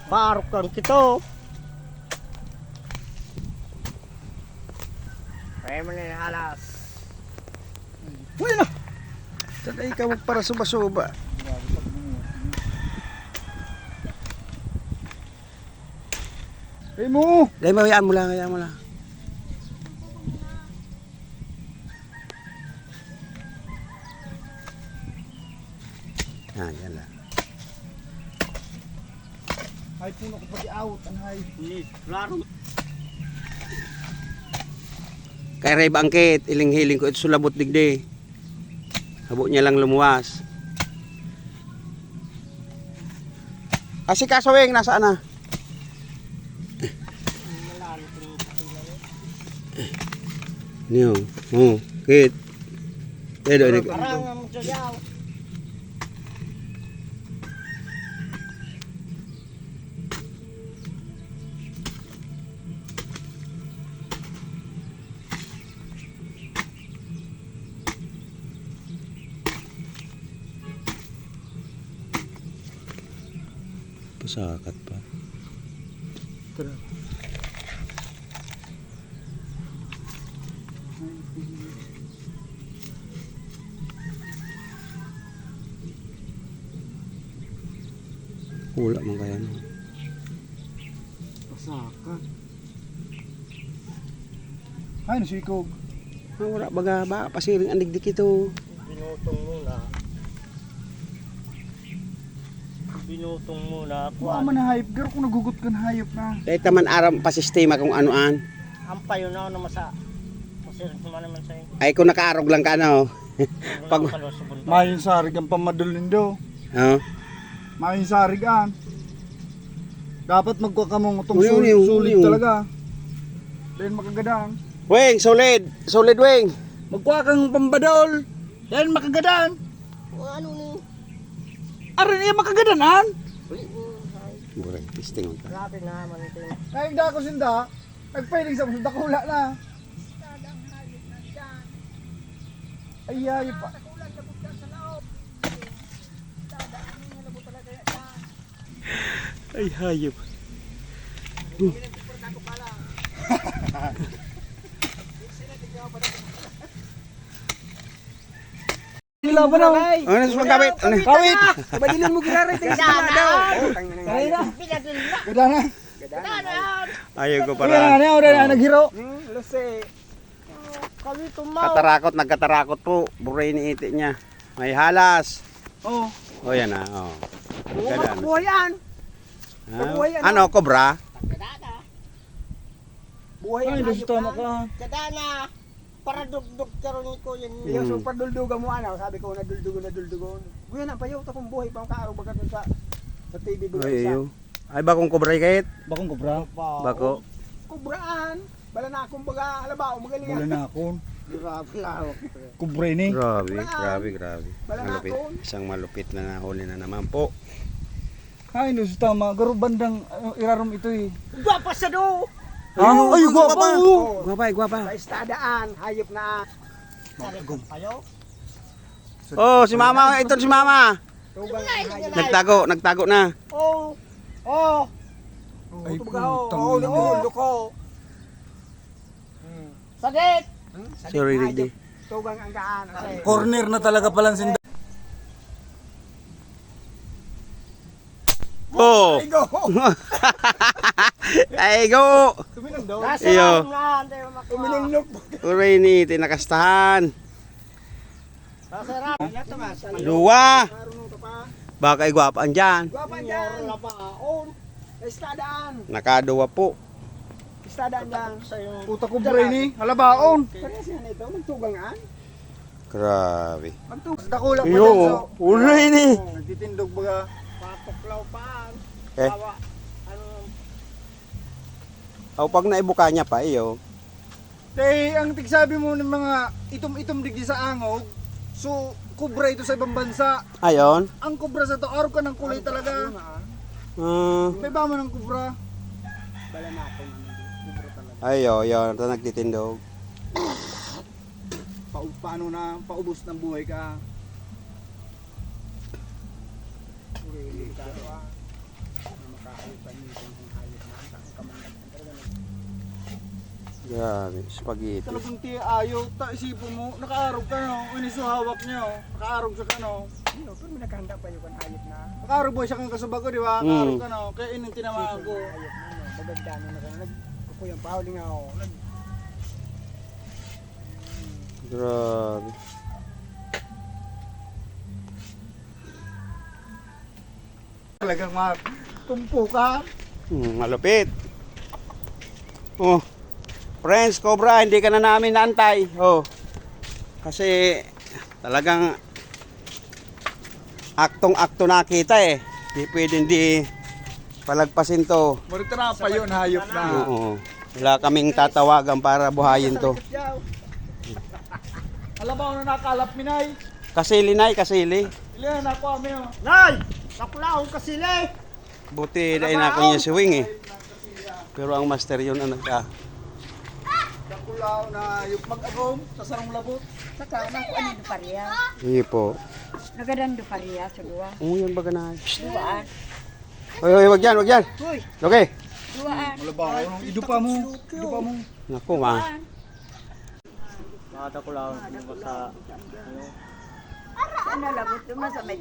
Parok lang kito. Kaya mo na halas. Uy na! Tagay ka mo para suba-suba. Gay mo, hayaan mo lang, hayaan mo lang. Yan lang. Ay, puno ko pati out. Ang hay. Klaro. Kay Ray Bangkit, iling-hiling ko ito sulabot digdi. Habo niya lang lumuwas. Si Kasaweng, nasaan na? Niyo, kit. Ini. Parang ang sayaw. Pasakat pa. Wala man kaya no. Pasakat. Ay, nasikog. Wala baga ba pasiring andig dikito. Binutong muna. Binutong muna. Kuha man na hayop. Garo kung nagugot ka na hayop na. Dahil taman aram pa sistema kung anoan. Ampay yun na masa. Masirin ko naman sa'yo. Ay kung nakaarog lang ka no. Pag- Mahin sarig ang pamadulin do. Oh. Mahin sarig an. Dapat magkuha ka mong itong Uy, sulit uy. talaga. Then makagadaan. Weng, solid. Solid weng. Magkuha kang pambadol. Then makagadaan. Ano ni? Aran iya makagadanan. Buray, pisting ka. Grabe naman ito. Naigda ko sinda. Nagpailing sa musunod. Dakula na. Ay, ay, pa. Ay, hayop. Sila pa na. Ano sa pagkabit? Ano? Kawit. Badilan mo ginara ito. Gadaan. Kanina. Pinadul na. Gadana. Gadaan. Ayaw ko Para nga para. niya. Udah na naghiro. Lucy. Kami tumaw. Katarakot, nagkatarakot po. Buray ni iti niya. May halas. Oh. O yan na. Oh. Gadan. Buhayan. Ah, ano, kobra? Gadana. Ay, gusto mo ka. Gadana. Para dugdug karon ko yan. Iyo, so paduldugan mo ano, sabi ko naduldugon. Buya na payo ta kung buhay pa ang kaaro bagat sa TV buhay Ay, isa. iyo. Ay, bakong kobra kahit? Bakong kubra. Bako. Kubraan. Bala na akong baga halabao magaling. Wala na ako. Grabe lao. Kubre ni. Grabe. Malupit. Isang malupit na nahuli na naman po. Ay, gusto tama. Garo bandang irarom ito eh. Gwapa sa do. Ay, gwapa. Gwapa. Sa istadaan, hayop na. Magagom kayo. Oh, si mama. Ito si mama. Tubang hayop. Nagtago na. Oh. Oh. Ay, Tubaw. putang Oh, ina. luko. Sagit. Sorry, Rigdy. Tugang ang gaan. Corner na talaga palang sinda. Oh! Go. Ay, go! Tumilang daw. Iyo. Uminulog. Uray ni tinakastahan. Sarap. Dua. Baka ay gwapa andyan. Gwapa dyan. Lapaon. Istadaan. Nakaduwa po. Istadaan dyan. Puta kubre ni. Halabaon. Kaya siya nito, magtugangan. Grabe. Magtugang. Dakula pa Iyo, dyan. uray ni. Nagtitindog baga. Patuklaw paan. Eh. Bawa. Ano. Aw pag naibuka niya pa iyo. Tay, ang tigsabi mo ng mga itom-itom digdi sa angog. So, kubra ito sa ibang bansa. Ayon. Ang kubra sa to, araw ka ng kulay talaga. May ba mo ng kubra? Bala na ako. Kubra talaga. Ayo, yon, ito nagtitindog. Paano na, paubos ng buhay ka. Uri, makakalitan Grabe, spaghetti. Talagang ayaw. Isipin mo, nakaarog ka no. Iniso hawak niya oh. Nakaarog siya ka no. Ano, pero may naghanda pa yung ayot na. Nakaarog boy siya kang kasabag ko, di ba? Nakaarog ka no. Kaya inang tinamaan ko. Ayot na, no. Magagdano na ka. Nagkukuyang pahuli nga ako. Grabe. Talagang tumpo ka. Malupit. Oh. Friends, Cobra, hindi ka na namin naantay. Oh. Kasi talagang aktong-akto nakita eh. Hindi pwede hindi palagpasin to. Marito na pa yun, hayop na. Oo. Wala kaming tatawagan para buhayin to. Alam mo ano nakalap, Minay? Kasili, Nay, kasili. Ilan na ako kami oh. Nay! Nakulao kasi le! Buti dahil na ako niya si Wing eh. Pero ang master yun ang nagka. Nakulaw na yung mag-agom sa sarong labot. Saka na ko ano do pariya. Sige po. Nagadan do pariya sa duwa. Yan baga na. Duwaan. Oy, wag yan, wag yan. Hoy, Okay. duwaan. Wala ba ako nung idupa mo? Idupa mo. Naku, ma. Nakatakulao sa... Saan na labot? Dumasa may